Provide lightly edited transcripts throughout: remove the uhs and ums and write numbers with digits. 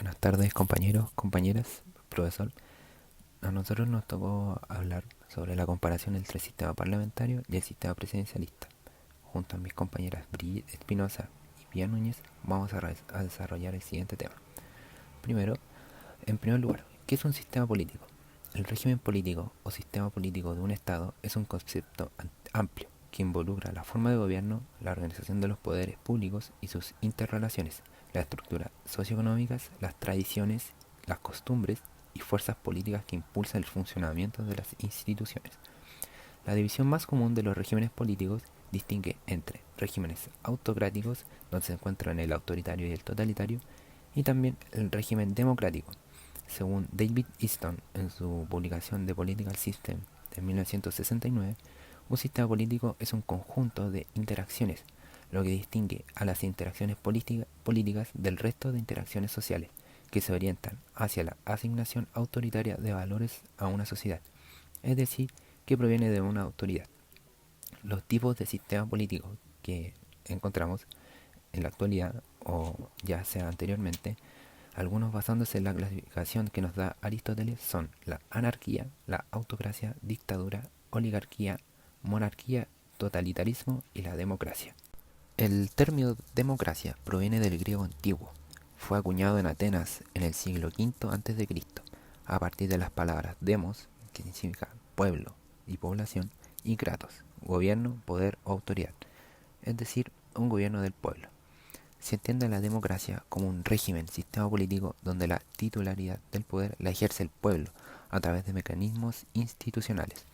Buenas tardes, compañeros, compañeras, profesor. A nosotros nos tocó hablar sobre la comparación entre el sistema parlamentario y el sistema presidencialista. Junto a mis compañeras Brigitte Espinosa y Pía Núñez vamos a desarrollar el siguiente tema. Primero, en primer lugar, ¿qué es un sistema político? El régimen político o sistema político de un Estado es un concepto amplio que involucra la forma de gobierno, la organización de los poderes públicos y sus interrelaciones, las estructuras socioeconómicas, las tradiciones, las costumbres y fuerzas políticas que impulsan el funcionamiento de las instituciones. La división más común de los regímenes políticos distingue entre regímenes autocráticos, donde se encuentran el autoritario y el totalitario, y también el régimen democrático. Según David Easton en su publicación The Political System de 1969, un sistema político es un conjunto de interacciones, lo que distingue a las interacciones políticas del resto de interacciones sociales, que se orientan hacia la asignación autoritaria de valores a una sociedad, es decir, que proviene de una autoridad. Los tipos de sistema político que encontramos en la actualidad, o ya sea anteriormente, algunos basándose en la clasificación que nos da Aristóteles, son la anarquía, la autocracia, dictadura, oligarquía, monarquía, totalitarismo y la democracia. El término democracia proviene del griego antiguo. Fue acuñado en Atenas en el siglo V a.C., a partir de las palabras demos, que significa pueblo y población, y kratos, gobierno, poder o autoridad, es decir, un gobierno del pueblo. Se entiende a la democracia como un régimen, sistema político donde la titularidad del poder la ejerce el pueblo a través de mecanismos institucionales.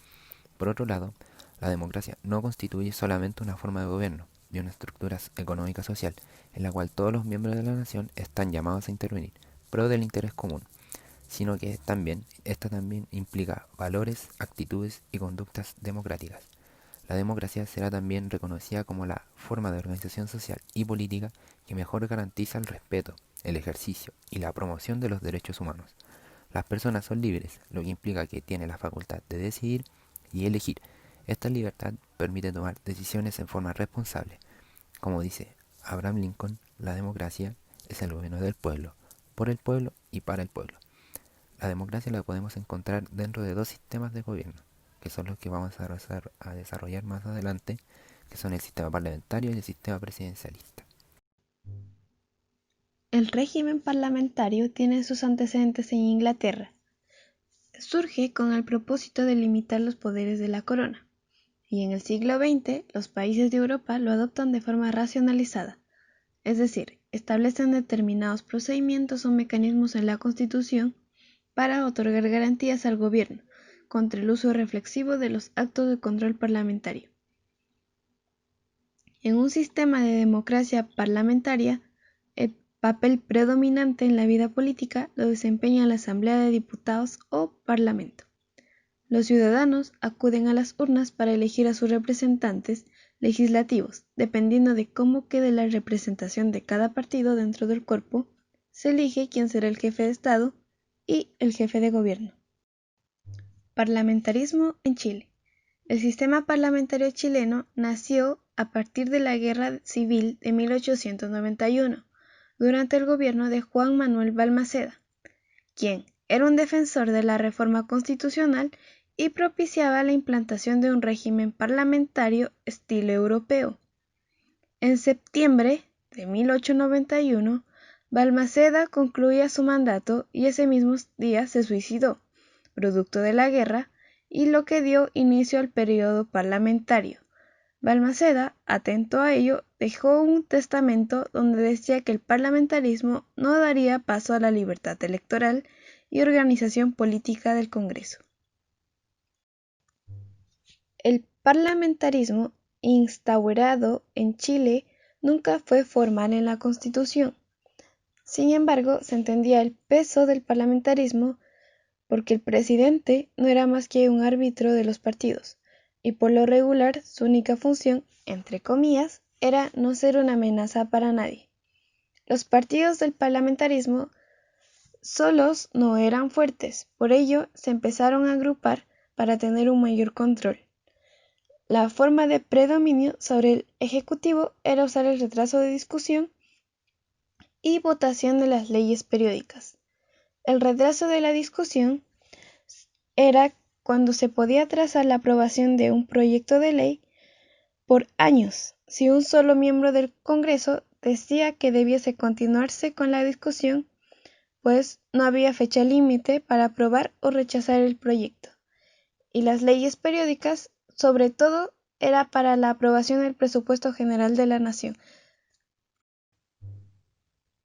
Por otro lado, la democracia no constituye solamente una forma de gobierno y una estructura económica social en la cual todos los miembros de la nación están llamados a intervenir, pro del interés común, sino que esta también implica valores, actitudes y conductas democráticas. La democracia será también reconocida como la forma de organización social y política que mejor garantiza el respeto, el ejercicio y la promoción de los derechos humanos. Las personas son libres, lo que implica que tienen la facultad de decidir y elegir. Esta libertad permite tomar decisiones en forma responsable. Como dice Abraham Lincoln, la democracia es el gobierno del pueblo, por el pueblo y para el pueblo. La democracia la podemos encontrar dentro de dos sistemas de gobierno, que son los que vamos a desarrollar más adelante, que son el sistema parlamentario y el sistema presidencialista. El régimen parlamentario tiene sus antecedentes en Inglaterra. Surge con el propósito de limitar los poderes de la corona, y en el siglo XX los países de Europa lo adoptan de forma racionalizada, es decir, establecen determinados procedimientos o mecanismos en la Constitución para otorgar garantías al gobierno contra el uso reflexivo de los actos de control parlamentario. En un sistema de democracia parlamentaria, el papel predominante en la vida política lo desempeña la Asamblea de Diputados o Parlamento. Los ciudadanos acuden a las urnas para elegir a sus representantes legislativos. Dependiendo de cómo quede la representación de cada partido dentro del cuerpo, se elige quién será el jefe de Estado y el jefe de gobierno. Parlamentarismo en Chile. El sistema parlamentario chileno nació a partir de la Guerra Civil de 1891, durante el gobierno de Juan Manuel Balmaceda, quien era un defensor de la reforma constitucional y propiciaba la implantación de un régimen parlamentario estilo europeo. En septiembre de 1891, Balmaceda concluía su mandato y ese mismo día se suicidó, producto de la guerra, y lo que dio inicio al periodo parlamentario. Balmaceda, atento a ello, dejó un testamento donde decía que el parlamentarismo no daría paso a la libertad electoral y organización política del Congreso. El parlamentarismo instaurado en Chile nunca fue formal en la Constitución. Sin embargo, se entendía el peso del parlamentarismo porque el presidente no era más que un árbitro de los partidos, y por lo regular su única función, entre comillas, era no ser una amenaza para nadie. Los partidos del parlamentarismo solos no eran fuertes, por ello se empezaron a agrupar para tener un mayor control. La forma de predominio sobre el Ejecutivo era usar el retraso de discusión y votación de las leyes periódicas. El retraso de la discusión era cuando se podía atrasar la aprobación de un proyecto de ley por años si un solo miembro del Congreso decía que debiese continuarse con la discusión, pues no había fecha límite para aprobar o rechazar el proyecto. Y las leyes periódicas, sobre todo, era para la aprobación del presupuesto general de la nación.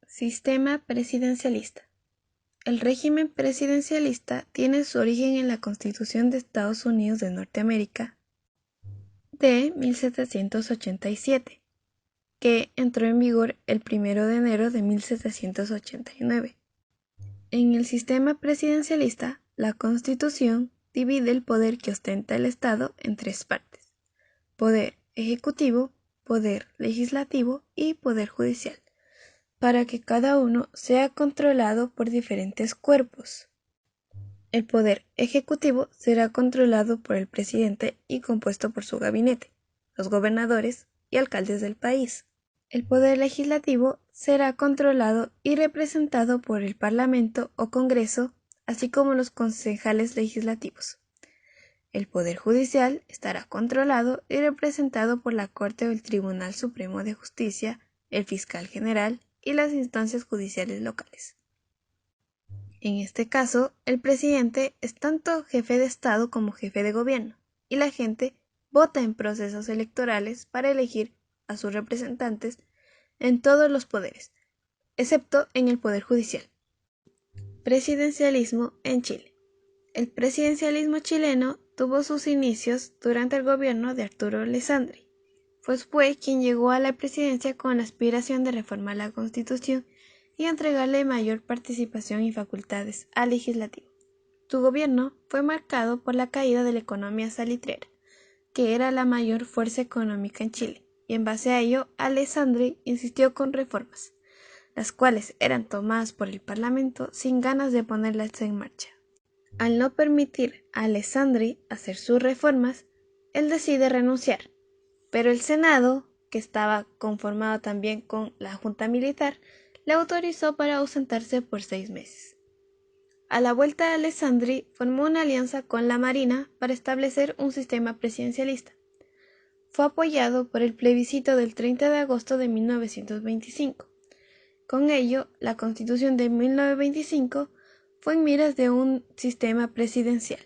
Sistema presidencialista. El régimen presidencialista tiene su origen en la Constitución de Estados Unidos de Norteamérica de 1787, que entró en vigor el 1 de enero de 1789. En el sistema presidencialista, la Constitución divide el poder que ostenta el Estado en tres partes: poder ejecutivo, poder legislativo y poder judicial, para que cada uno sea controlado por diferentes cuerpos. El poder ejecutivo será controlado por el presidente y compuesto por su gabinete, los gobernadores y alcaldes del país. El poder legislativo será controlado y representado por el Parlamento o Congreso, así como los concejales legislativos. El poder judicial estará controlado y representado por la Corte o el Tribunal Supremo de Justicia, el fiscal general y las instancias judiciales locales. En este caso, el presidente es tanto jefe de Estado como jefe de gobierno, y la gente vota en procesos electorales para elegir a sus representantes en todos los poderes, excepto en el Poder Judicial. Presidencialismo en Chile. El presidencialismo chileno tuvo sus inicios durante el gobierno de Arturo Alessandri, pues fue quien llegó a la presidencia con la aspiración de reformar la Constitución y entregarle mayor participación y facultades al legislativo. Su gobierno fue marcado por la caída de la economía salitrera, que era la mayor fuerza económica en Chile, y en base a ello Alessandri insistió con reformas, las cuales eran tomadas por el Parlamento sin ganas de ponerlas en marcha. Al no permitir a Alessandri hacer sus reformas, él decide renunciar, pero el Senado, que estaba conformado también con la Junta Militar, le autorizó para ausentarse por 6 meses. A la vuelta de Alessandri formó una alianza con la Marina para establecer un sistema presidencialista. Fue apoyado por el plebiscito del 30 de agosto de 1925. Con ello, la Constitución de 1925 fue en miras de un sistema presidencial.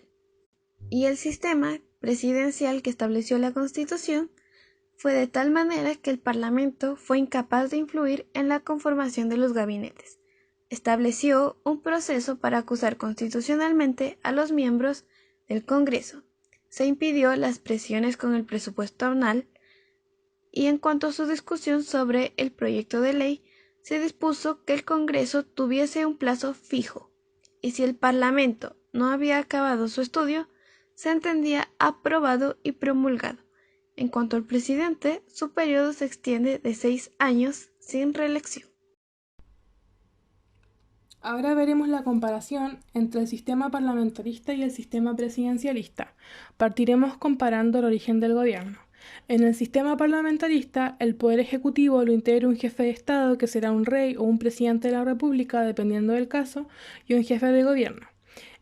Y el sistema presidencial que estableció la Constitución fue de tal manera que el Parlamento fue incapaz de influir en la conformación de los gabinetes. Estableció un proceso para acusar constitucionalmente a los miembros del Congreso. Se impidió las presiones con el presupuesto anual y en cuanto a su discusión sobre el proyecto de ley, se dispuso que el Congreso tuviese un plazo fijo y si el Parlamento no había acabado su estudio, se entendía aprobado y promulgado. En cuanto al presidente, su periodo se extiende de 6 años sin reelección. Ahora veremos la comparación entre el sistema parlamentarista y el sistema presidencialista. Partiremos comparando el origen del gobierno. En el sistema parlamentarista, el poder ejecutivo lo integra un jefe de Estado que será un rey o un presidente de la República, dependiendo del caso, y un jefe de gobierno.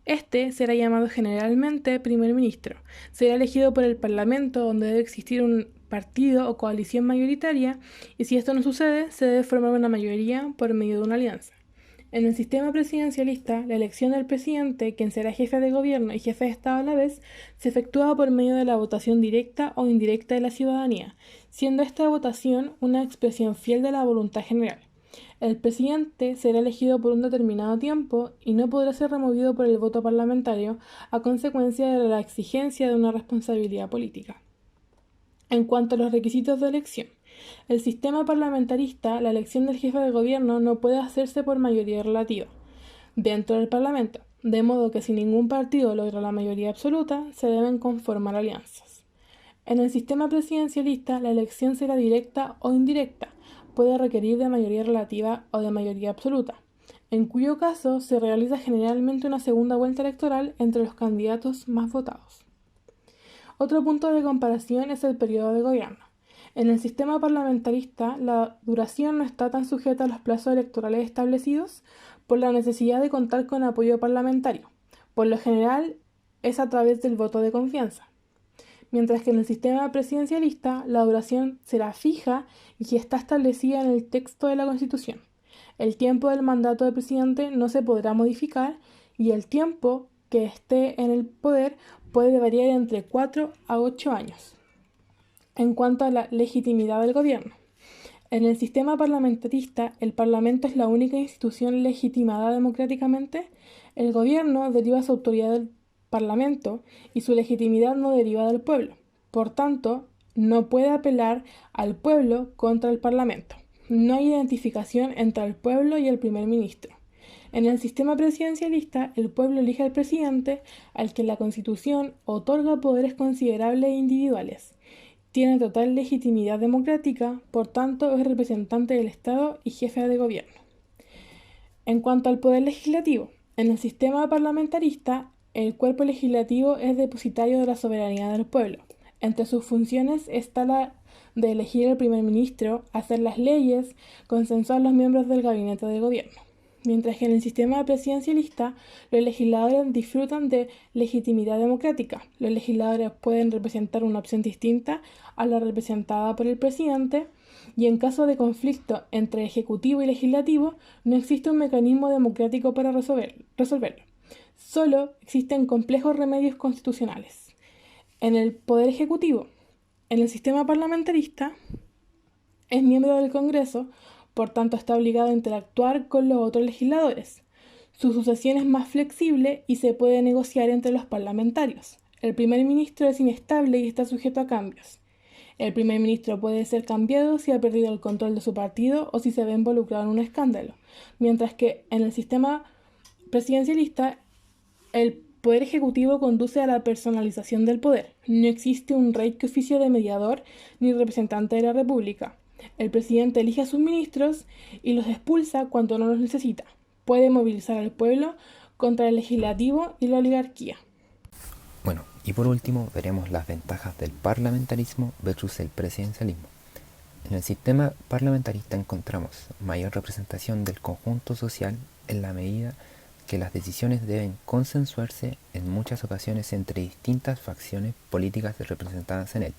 Este será llamado generalmente primer ministro. Será elegido por el Parlamento, donde debe existir un partido o coalición mayoritaria, y si esto no sucede, se debe formar una mayoría por medio de una alianza. En el sistema presidencialista, la elección del presidente, quien será jefe de gobierno y jefe de Estado a la vez, se efectúa por medio de la votación directa o indirecta de la ciudadanía, siendo esta votación una expresión fiel de la voluntad general. El presidente será elegido por un determinado tiempo y no podrá ser removido por el voto parlamentario a consecuencia de la exigencia de una responsabilidad política. En cuanto a los requisitos de elección, el sistema parlamentarista, la elección del jefe de gobierno no puede hacerse por mayoría relativa dentro del Parlamento, de modo que si ningún partido logra la mayoría absoluta, se deben conformar alianzas. En el sistema presidencialista, la elección será directa o indirecta, puede requerir de mayoría relativa o de mayoría absoluta, en cuyo caso se realiza generalmente una segunda vuelta electoral entre los candidatos más votados. Otro punto de comparación es el periodo de gobierno. En el sistema parlamentarista, la duración no está tan sujeta a los plazos electorales establecidos por la necesidad de contar con apoyo parlamentario. Por lo general, es a través del voto de confianza. Mientras que en el sistema presidencialista, la duración será fija y está establecida en el texto de la Constitución. El tiempo del mandato del presidente no se podrá modificar y el tiempo que esté en el poder puede variar entre 4 a 8 años. En cuanto a la legitimidad del gobierno, en el sistema parlamentarista, el Parlamento es la única institución legitimada democráticamente. El gobierno deriva su autoridad del Parlamento y su legitimidad no deriva del pueblo. Por tanto, no puede apelar al pueblo contra el Parlamento. No hay identificación entre el pueblo y el primer ministro. En el sistema presidencialista, el pueblo elige al presidente, al que la Constitución otorga poderes considerables e individuales. Tiene total legitimidad democrática, por tanto es representante del Estado y jefe de gobierno. En cuanto al poder legislativo, en el sistema parlamentarista, el cuerpo legislativo es depositario de la soberanía del pueblo. Entre sus funciones está la de elegir al primer ministro, hacer las leyes, consensuar los miembros del gabinete de gobierno. Mientras que en el sistema presidencialista, los legisladores disfrutan de legitimidad democrática. Los legisladores pueden representar una opción distinta a la representada por el presidente, y en caso de conflicto entre ejecutivo y legislativo, no existe un mecanismo democrático para resolverlo. Solo existen complejos remedios constitucionales. En el poder ejecutivo, en el sistema parlamentarista, es miembro del Congreso, por tanto está obligado a interactuar con los otros legisladores. Su sucesión es más flexible y se puede negociar entre los parlamentarios. El primer ministro es inestable y está sujeto a cambios. El primer ministro puede ser cambiado si ha perdido el control de su partido o si se ve involucrado en un escándalo, mientras que en el sistema presidencialista el poder ejecutivo conduce a la personalización del poder. No existe un rey que oficie de mediador ni representante de la República. El presidente elige a sus ministros y los expulsa cuando no los necesita. Puede movilizar al pueblo contra el legislativo y la oligarquía. Bueno, y por último veremos las ventajas del parlamentarismo versus el presidencialismo. En el sistema parlamentarista encontramos mayor representación del conjunto social en la medida que las decisiones deben consensuarse en muchas ocasiones entre distintas facciones políticas representadas en él.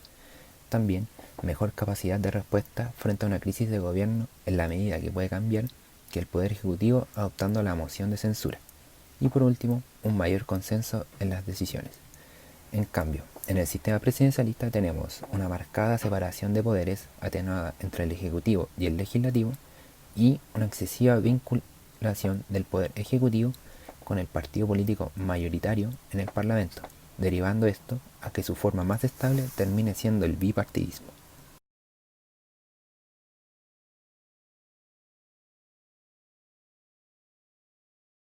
También mejor capacidad de respuesta frente a una crisis de gobierno en la medida que puede cambiar que el Poder Ejecutivo adoptando la moción de censura. Y por último, un mayor consenso en las decisiones. En cambio, en el sistema presidencialista tenemos una marcada separación de poderes atenuada entre el Ejecutivo y el Legislativo y una excesiva vinculación del Poder Ejecutivo con el partido político mayoritario en el Parlamento, derivando esto a que su forma más estable termine siendo el bipartidismo.